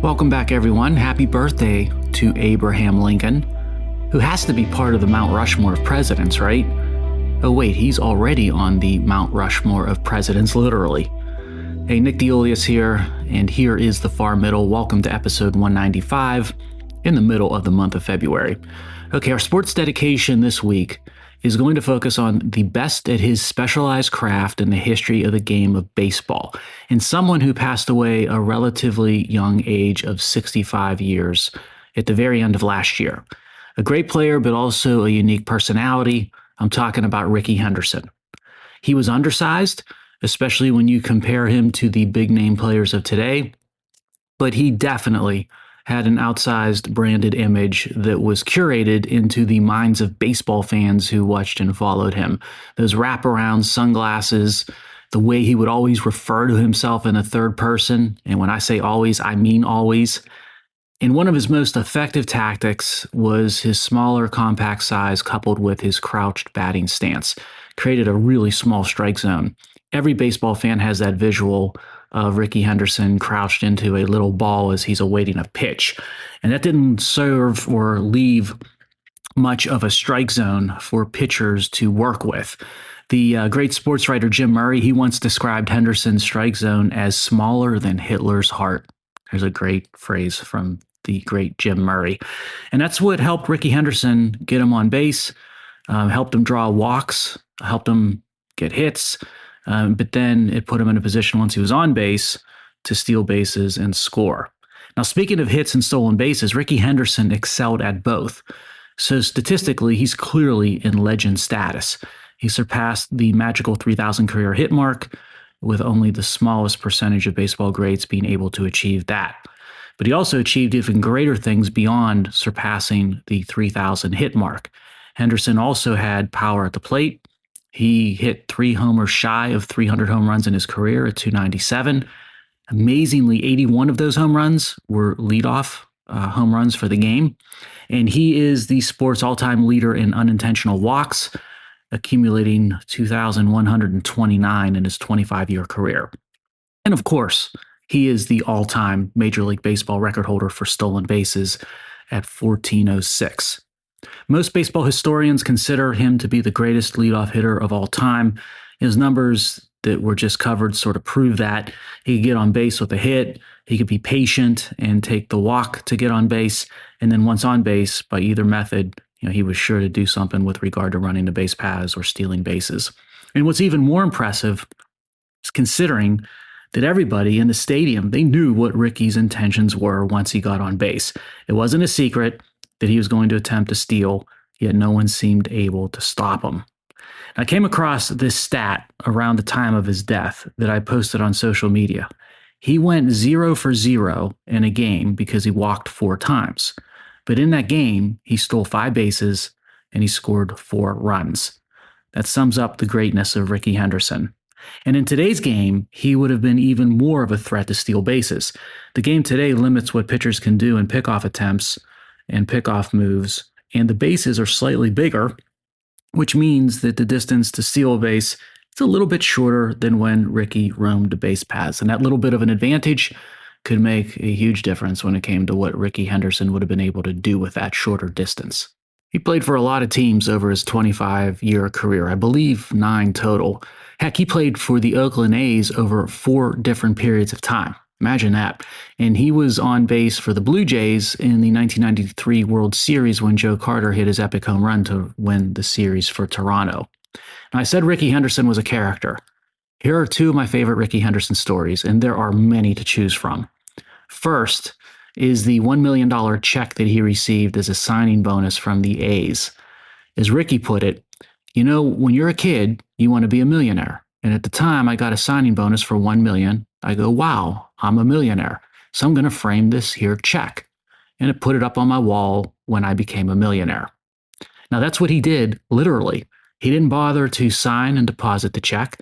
Welcome back, everyone. Happy birthday to Abraham Lincoln, who has to be part of the Mount Rushmore of presidents, right? Oh, wait, he's already on the Mount Rushmore of presidents, literally. Hey, Nick DeOlius here, and here is the Far Middle. Welcome to episode 195 in the middle of the month of February. Okay, our sports dedication this week is going to focus on the best at his specialized craft in the history of the game of baseball, and someone who passed away a relatively young age of 65 years at the very end of last year. A great player, but also a unique personality. I'm talking about Rickey Henderson. He was undersized, especially when you compare him to the big name players of today, but he definitely had an outsized branded image that was curated into the minds of baseball fans who watched and followed him. Those wraparound sunglasses, the way he would always refer to himself in the third person, and when I say always, I mean always. And one of his most effective tactics was his smaller, compact size coupled with his crouched batting stance, created a really small strike zone. Every baseball fan has that visual of Rickey Henderson crouched into a little ball as he's awaiting a pitch. And that didn't serve or leave much of a strike zone for pitchers to work with. The great sports writer Jim Murray, he once described Henderson's strike zone as smaller than Hitler's heart. There's a great phrase from the great Jim Murray. And that's what helped Rickey Henderson get him on base, helped him draw walks, helped him get hits. But then it put him in a position once he was on base to steal bases and score. Now, speaking of hits and stolen bases, Rickey Henderson excelled at both. So statistically, he's clearly in legend status. He surpassed the magical 3,000 career hit mark, with only the smallest percentage of baseball greats being able to achieve that. But he also achieved even greater things beyond surpassing the 3,000 hit mark. Henderson also had power at the plate. He hit 3 homers shy of 300 home runs in his career at 297. Amazingly, 81 of those home runs were leadoff home runs for the game. And he is the sport's all-time leader in unintentional walks, accumulating 2,129 in his 25-year career. And of course, he is the all-time Major League Baseball record holder for stolen bases at 1,406. Most baseball historians consider him to be the greatest leadoff hitter of all time. His numbers that were just covered sort of prove that. He could get on base with a hit, he could be patient and take the walk to get on base, and then once on base, by either method, he was sure to do something with regard to running the base paths or stealing bases. And what's even more impressive is considering that everybody in the stadium, they knew what Rickey's intentions were once he got on base. It wasn't a secret that he was going to attempt to steal, yet no one seemed able to stop him. I came across this stat around the time of his death that I posted on social media. He went 0 for 0 in a game because he walked 4 times. But in that game, he stole 5 bases and he scored 4 runs. That sums up the greatness of Rickey Henderson. And in today's game, he would have been even more of a threat to steal bases. The game today limits what pitchers can do in pickoff attempts and pickoff moves, and the bases are slightly bigger, which means that the distance to steal a base is a little bit shorter than when Rickey roamed the base paths. And that little bit of an advantage could make a huge difference when it came to what Rickey Henderson would have been able to do with that shorter distance. He played for a lot of teams over his 25-year career, I believe 9 total. Heck, he played for the Oakland A's over 4 different periods of time. Imagine that. And he was on base for the Blue Jays in the 1993 World Series when Joe Carter hit his epic home run to win the series for Toronto. Now, I said Rickey Henderson was a character. Here are 2 of my favorite Rickey Henderson stories, and there are many to choose from. First is the $1 million check that he received as a signing bonus from the A's. As Rickey put it, when you're a kid, you want to be a millionaire. And at the time, I got a signing bonus for $1 million. I go, wow, I'm a millionaire. So I'm going to frame this here check. And it put it up on my wall when I became a millionaire. Now, that's what he did, literally. He didn't bother to sign and deposit the check.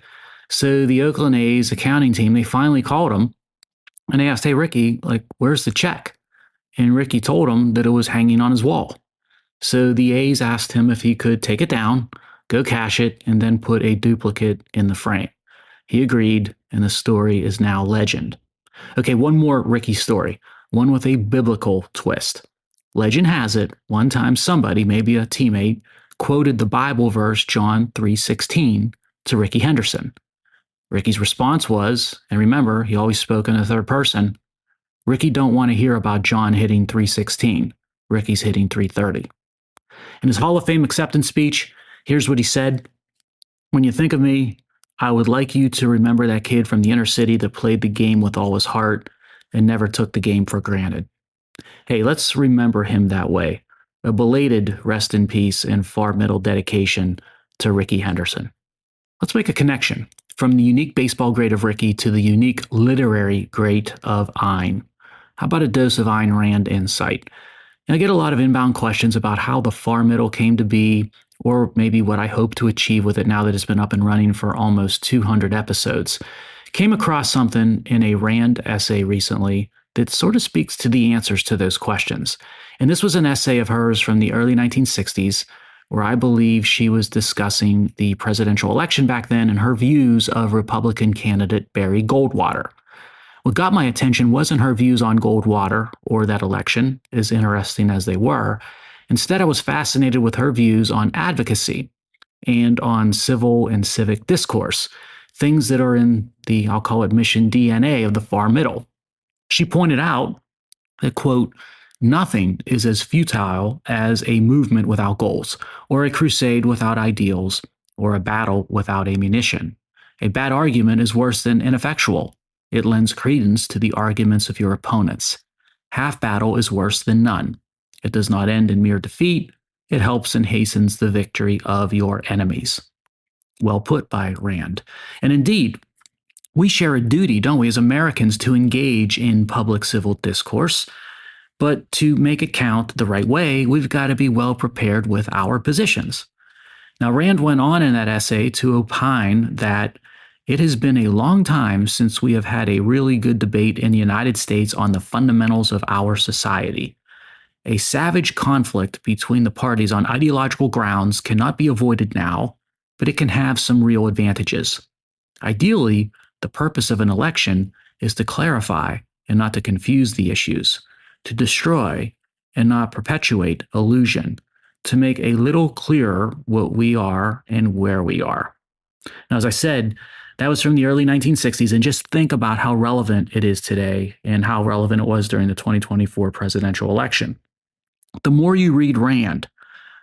So the Oakland A's accounting team, they finally called him and they asked, hey, Rickey, where's the check? And Rickey told him that it was hanging on his wall. So the A's asked him if he could take it down, go cash it, and then put a duplicate in the frame. He agreed, and the story is now legend. Okay, one more Rickey story. one with a biblical twist. Legend has it, one time somebody, maybe a teammate, quoted the Bible verse John 3:16 to Rickey Henderson. Rickey's response was, and remember, he always spoke in the third person, Rickey don't want to hear about John hitting 3:16. Rickey's hitting 3:30. In his Hall of Fame acceptance speech, here's what he said. When you think of me, I would like you to remember that kid from the inner city that played the game with all his heart and never took the game for granted. Hey, let's remember him that way. A belated rest in peace and far middle dedication to Rickey Henderson. Let's make a connection from the unique baseball great of Rickey to the unique literary great of Ayn. How about a dose of Ayn Rand insight? And I get a lot of inbound questions about how the far middle came to be, or maybe what I hope to achieve with it now that it's been up and running for almost 200 episodes. Came across something in a Rand essay recently that sort of speaks to the answers to those questions. And this was an essay of hers from the early 1960s, where I believe she was discussing the presidential election back then and her views of Republican candidate Barry Goldwater. What got my attention wasn't her views on Goldwater or that election, as interesting as they were. Instead, I was fascinated with her views on advocacy and on civil and civic discourse, things that are in the, I'll call it, mission DNA of the far middle. She pointed out that, quote, nothing is as futile as a movement without goals, or a crusade without ideals, or a battle without ammunition. A bad argument is worse than ineffectual. It lends credence to the arguments of your opponents. Half battle is worse than none. It does not end in mere defeat. It helps and hastens the victory of your enemies. Well put by Rand. And indeed, we share a duty, don't we, as Americans, to engage in public civil discourse. But to make it count the right way, we've got to be well prepared with our positions. Now, Rand went on in that essay to opine that it has been a long time since we have had a really good debate in the United States on the fundamentals of our society. A savage conflict between the parties on ideological grounds cannot be avoided now, but it can have some real advantages. Ideally, the purpose of an election is to clarify and not to confuse the issues, to destroy and not perpetuate illusion, to make a little clearer what we are and where we are. Now, as I said, that was from the early 1960s, and just think about how relevant it is today and how relevant it was during the 2024 presidential election. The more you read Rand,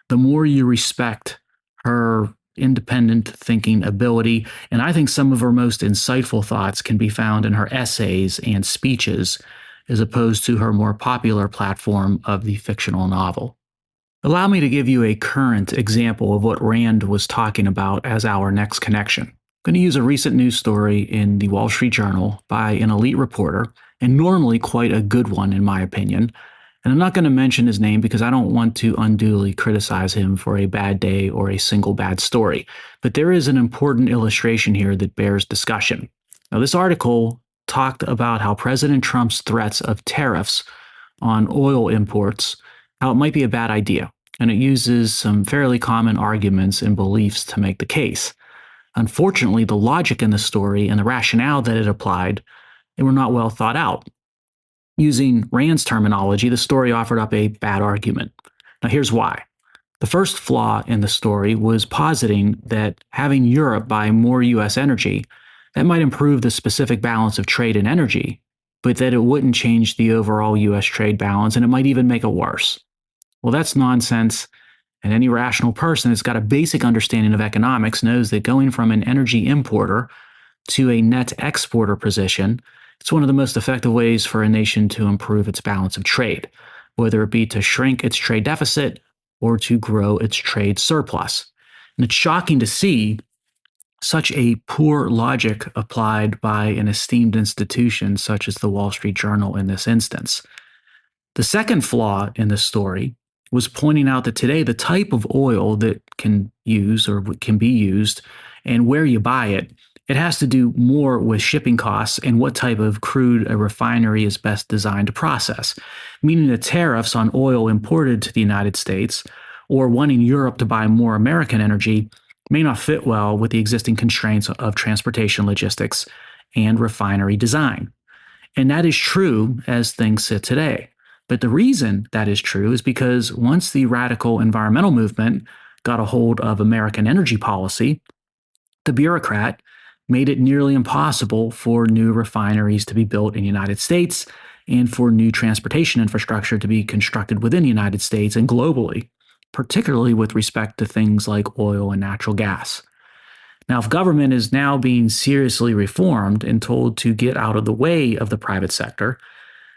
the more you respect her independent thinking ability, and I think some of her most insightful thoughts can be found in her essays and speeches, as opposed to her more popular platform of the fictional novel. Allow me to give you a current example of what Rand was talking about as our next connection. I'm going to use a recent news story in the Wall Street Journal by an elite reporter, and normally quite a good one in my opinion. And I'm not going to mention his name because I don't want to unduly criticize him for a bad day or a single bad story. But there is an important illustration here that bears discussion. Now, this article talked about how President Trump's threats of tariffs on oil imports, how it might be a bad idea. And it uses some fairly common arguments and beliefs to make the case. Unfortunately, the logic in the story and the rationale that it applied, they were not well thought out. Using Rand's terminology, the story offered up a bad argument. Now, here's why. The first flaw in the story was positing that having Europe buy more U.S. energy, that might improve the specific balance of trade and energy, but that it wouldn't change the overall U.S. trade balance, and it might even make it worse. Well, that's nonsense, and any rational person that's got a basic understanding of economics knows that going from an energy importer to a net exporter position, it's one of the most effective ways for a nation to improve its balance of trade, whether it be to shrink its trade deficit or to grow its trade surplus. And it's shocking to see such a poor logic applied by an esteemed institution such as the Wall Street Journal in this instance. The second flaw in the story was pointing out that today the type of oil that can use or can be used and where you buy it, it has to do more with shipping costs and what type of crude a refinery is best designed to process, meaning that tariffs on oil imported to the United States or wanting Europe to buy more American energy may not fit well with the existing constraints of transportation logistics and refinery design. And that is true as things sit today. But the reason that is true is because once the radical environmental movement got a hold of American energy policy, the bureaucrat made it nearly impossible for new refineries to be built in the United States and for new transportation infrastructure to be constructed within the United States and globally, particularly with respect to things like oil and natural gas. Now, if government is now being seriously reformed and told to get out of the way of the private sector,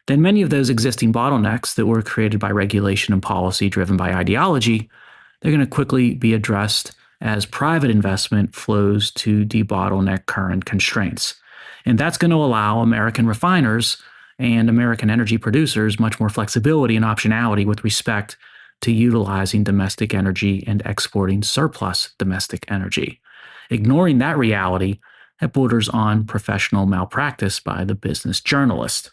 then many of those existing bottlenecks that were created by regulation and policy driven by ideology, they're going to quickly be addressed as private investment flows to debottleneck current constraints. And that's going to allow American refiners and American energy producers much more flexibility and optionality with respect to utilizing domestic energy and exporting surplus domestic energy. Ignoring that reality, that borders on professional malpractice by the business journalist.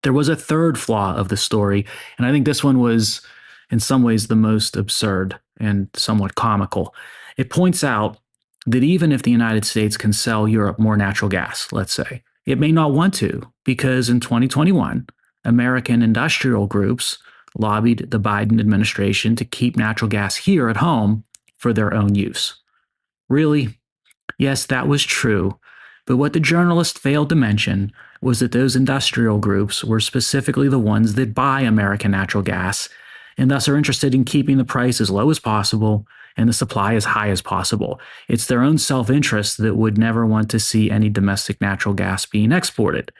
There was a third flaw of the story, and I think this one was, in some ways, the most absurd and somewhat comical. It points out that even if the United States can sell Europe more natural gas, let's say, it may not want to, because in 2021, American industrial groups lobbied the Biden administration to keep natural gas here at home for their own use. Really? Yes, that was true. But what the journalist failed to mention was that those industrial groups were specifically the ones that buy American natural gas and thus are interested in keeping the price as low as possible and the supply as high as possible. It's their own self-interest that would never want to see any domestic natural gas being exported.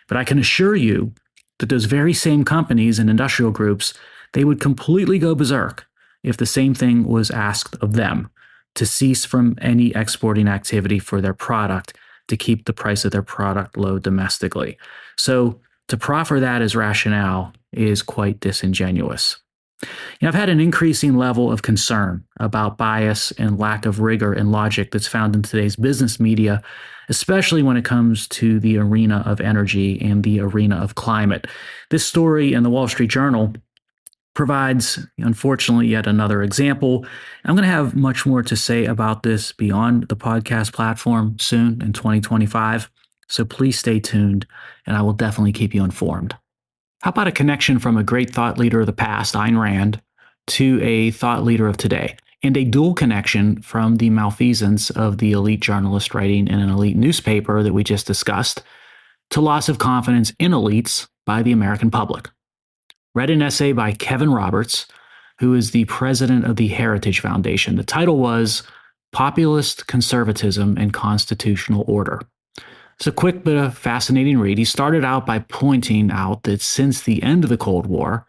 But I can assure you that those very same companies and industrial groups, they would completely go berserk if the same thing was asked of them, to cease from any exporting activity for their product to keep the price of their product low domestically. So to proffer that as rationale is quite disingenuous. I've had an increasing level of concern about bias and lack of rigor and logic that's found in today's business media, especially when it comes to the arena of energy and the arena of climate. This story in the Wall Street Journal provides, unfortunately, yet another example. I'm going to have much more to say about this beyond the podcast platform soon in 2025, so please stay tuned, and I will definitely keep you informed. How about a connection from a great thought leader of the past, Ayn Rand, to a thought leader of today, and a dual connection from the malfeasance of the elite journalist writing in an elite newspaper that we just discussed to loss of confidence in elites by the American public. Read an essay by Kevin Roberts, who is the president of the Heritage Foundation. The title was Populist Conservatism and Constitutional Order. It's a quick but fascinating read. He started out by pointing out that since the end of the Cold War,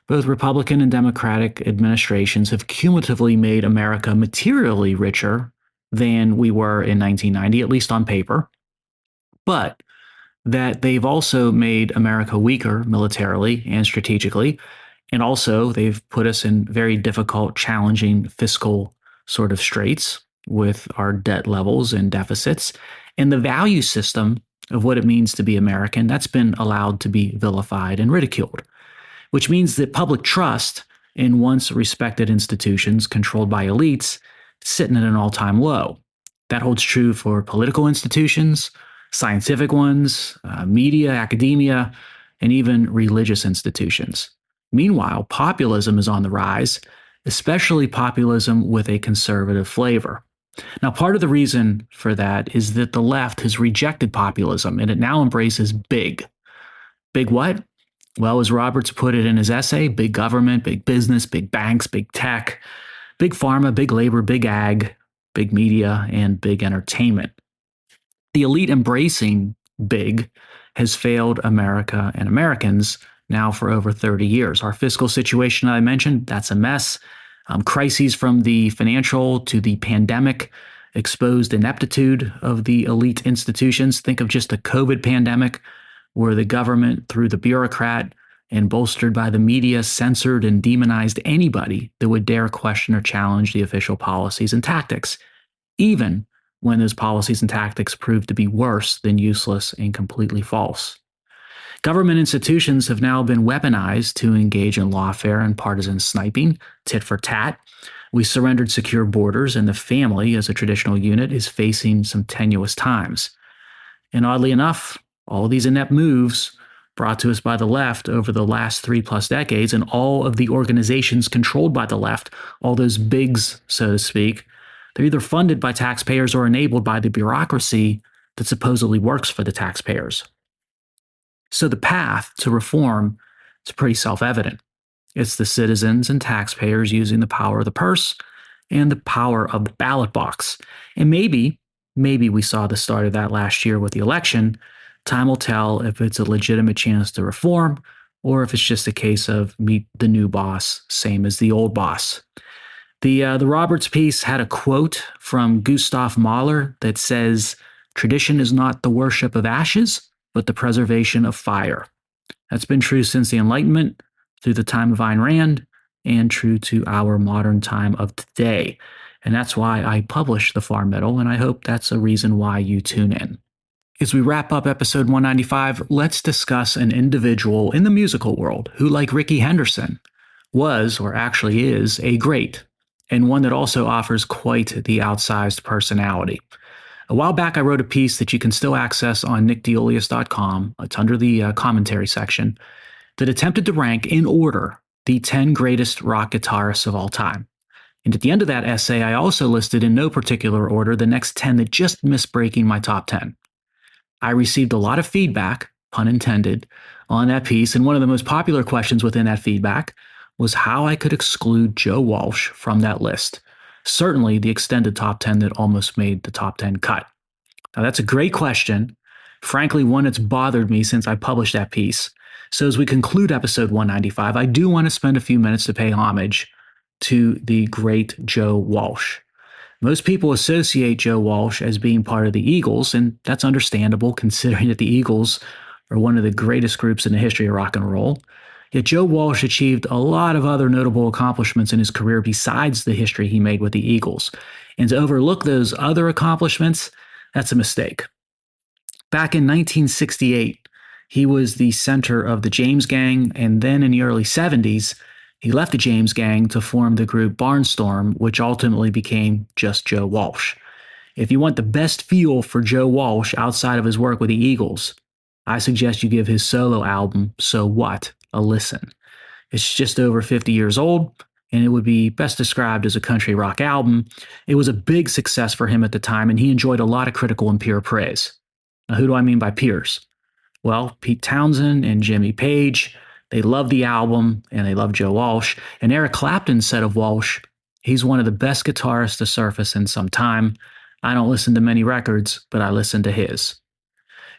both Republican and Democratic administrations have cumulatively made America materially richer than we were in 1990, at least on paper, but that they've also made America weaker militarily and strategically, and also they've put us in very difficult, challenging fiscal sort of straits with our debt levels and deficits. And the value system of what it means to be American, that's been allowed to be vilified and ridiculed, which means that public trust in once respected institutions controlled by elites is sitting at an all-time low. That holds true for political institutions, scientific ones, media, academia, and even religious institutions. Meanwhile, populism is on the rise, especially populism with a conservative flavor. Now, part of the reason for that is that the left has rejected populism and it now embraces big. Big what? Well, as Roberts put it in his essay, big government, big business, big banks, big tech, big pharma, big labor, big ag, big media, and big entertainment. The elite embracing big has failed America and Americans now for over 30 years. Our fiscal situation I mentioned, that's a mess. Crises from the financial to the pandemic exposed ineptitude of the elite institutions. Think of just the COVID pandemic, where the government, through the bureaucrat and bolstered by the media, censored and demonized anybody that would dare question or challenge the official policies and tactics, even when those policies and tactics proved to be worse than useless and completely false. Government institutions have now been weaponized to engage in lawfare and partisan sniping, tit for tat. We surrendered secure borders, and the family, as a traditional unit, is facing some tenuous times. And oddly enough, All these inept moves brought to us by the left over the last 3+ decades, and all of the organizations controlled by the left, all those bigs, so to speak, they're either funded by taxpayers or enabled by the bureaucracy that supposedly works for the taxpayers. So the path to reform is pretty self-evident. It's the citizens and taxpayers using the power of the purse and the power of the ballot box. And maybe we saw the start of that last year with the election. Time will tell if it's a legitimate chance to reform or if it's just a case of meet the new boss, same as the old boss. The Roberts piece had a quote from Gustav Mahler that says, "Tradition is not the worship of ashes, but the preservation of fire." That's been true since the Enlightenment, through the time of Ayn Rand, and true to our modern time of today. And that's why I publish The Far Middle, and I hope that's a reason why you tune in. As we wrap up episode 195, let's discuss an individual in the musical world who, like Rickey Henderson, was, or actually is, a great, and one that also offers quite the outsized personality. A while back, I wrote a piece that you can still access on nickdeolius.com. It's under the commentary section, that attempted to rank in order the 10 greatest rock guitarists of all time. And at the end of that essay, I also listed in no particular order the next 10 that just missed breaking my top 10. I received a lot of feedback, pun intended, on that piece, and one of the most popular questions within that feedback was how I could exclude Joe Walsh from that list. Certainly the extended top 10 that almost made the top 10 cut. Now, that's a great question. Frankly, one that's bothered me since I published that piece. So as we conclude episode 195, I do want to spend a few minutes to pay homage to the great Joe Walsh. Most people associate Joe Walsh as being part of the Eagles, and that's understandable considering that the Eagles are one of the greatest groups in the history of rock and roll. Yet Joe Walsh achieved a lot of other notable accomplishments in his career besides the history he made with the Eagles. And to overlook those other accomplishments, that's a mistake. Back in 1968, he was the center of the James Gang, and then in the early 70s, he left the James Gang to form the group Barnstorm, which ultimately became just Joe Walsh. If you want the best feel for Joe Walsh outside of his work with the Eagles, I suggest you give his solo album, So What, a listen. It's just over 50 years old, and it would be best described as a country rock album. It was a big success for him at the time, and he enjoyed a lot of critical and peer praise. Now, who do I mean by peers? Well, Pete Townsend and Jimmy Page, they love the album, and they love Joe Walsh. And Eric Clapton said of Walsh, he's one of the best guitarists to surface in some time. I don't listen to many records, but I listen to his.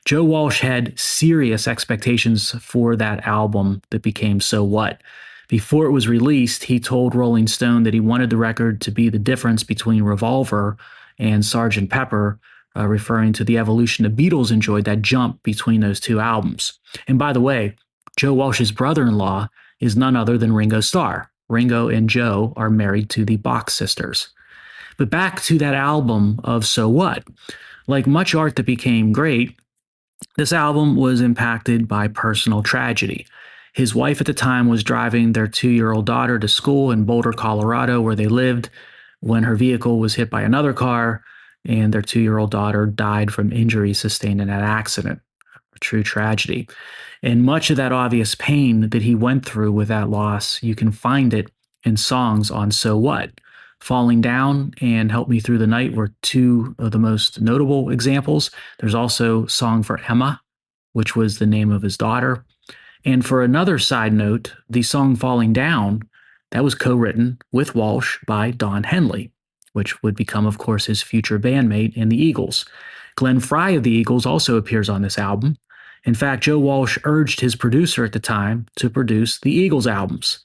Joe Walsh had serious expectations for that album that became So What. Before it was released, he told Rolling Stone that he wanted the record to be the difference between Revolver and Sgt. Pepper, referring to the evolution the Beatles enjoyed, that jump between those two albums. And by the way, Joe Walsh's brother-in-law is none other than Ringo Starr. Ringo and Joe are married to the Bach sisters. But back to that album of So What. Like much art that became great, this album was impacted by personal tragedy. His wife at the time was driving their 2-year-old daughter to school in Boulder, Colorado, where they lived, when her vehicle was hit by another car, and their 2-year-old daughter died from injuries sustained in that accident. A true tragedy. And much of that obvious pain that he went through with that loss, you can find it in songs on So What. Falling Down and Help Me Through the Night were two of the most notable examples. There's also Song for Emma, which was the name of his daughter. And for another side note, the song Falling Down, that was co-written with Walsh by Don Henley, which would become, of course, his future bandmate in the Eagles. Glenn Frey of the Eagles also appears on this album. In fact, Joe Walsh urged his producer at the time to produce the Eagles albums.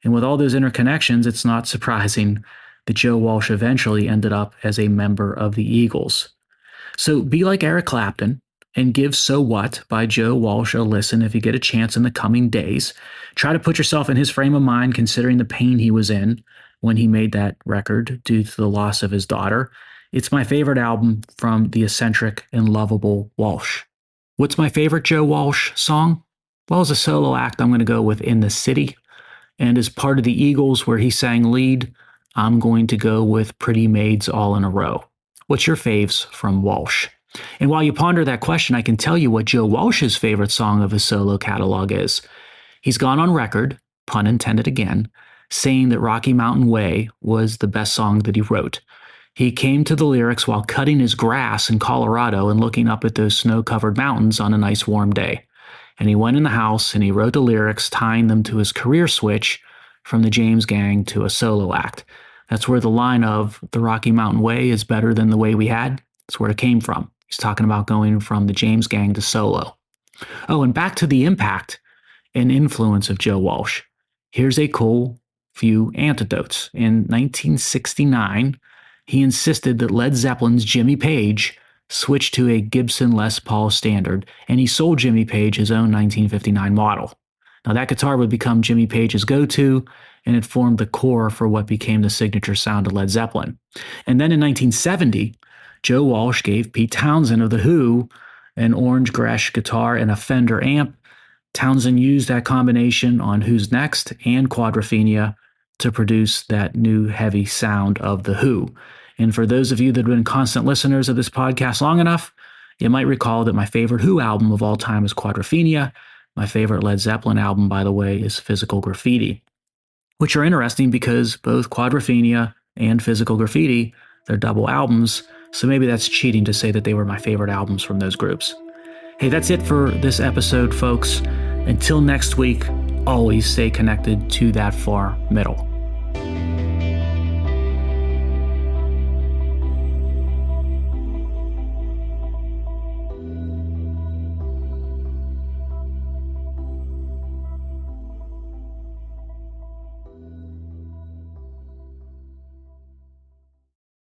And with all those interconnections, it's not surprising that Joe Walsh eventually ended up as a member of the Eagles. So be like Eric Clapton and give So What by Joe Walsh a listen if you get a chance in the coming days. Try to put yourself in his frame of mind, considering the pain he was in when he made that record due to the loss of his daughter. It's my favorite album from the eccentric and lovable Walsh. What's my favorite Joe Walsh song? Well, as a solo act, I'm going to go with In the City. And as part of the Eagles, where he sang lead, I'm going to go with Pretty Maids All in a Row. What's your faves from Walsh? And while you ponder that question, I can tell you what Joe Walsh's favorite song of his solo catalog is. He's gone on record, pun intended again, saying that Rocky Mountain Way was the best song that he wrote. He came to the lyrics while cutting his grass in Colorado and looking up at those snow-covered mountains on a nice warm day. And he went in the house and he wrote the lyrics, tying them to his career switch from the James Gang to a solo act. That's where the line of "the Rocky Mountain Way is better than the way we had," that's where it came from. He's talking about going from the James Gang to solo. Oh, and back to the impact and influence of Joe Walsh. Here's a cool few anecdotes. In 1969, he insisted that Led Zeppelin's Jimmy Page switch to a Gibson Les Paul Standard, and he sold Jimmy Page his own 1959 model. Now, that guitar would become Jimmy Page's go-to, and it formed the core for what became the signature sound of Led Zeppelin. And then in 1970, Joe Walsh gave Pete Townsend of The Who an orange Gretsch guitar and a Fender amp. Townsend used that combination on Who's Next and Quadrophenia to produce that new heavy sound of The Who. And for those of you that have been constant listeners of this podcast long enough, you might recall that my favorite Who album of all time is Quadrophenia. My favorite Led Zeppelin album, by the way, is Physical Graffiti, which are interesting because both Quadrophenia and Physical Graffiti, they're double albums, so maybe that's cheating to say that they were my favorite albums from those groups. Hey, that's it for this episode, folks. Until next week, always stay connected to that far middle.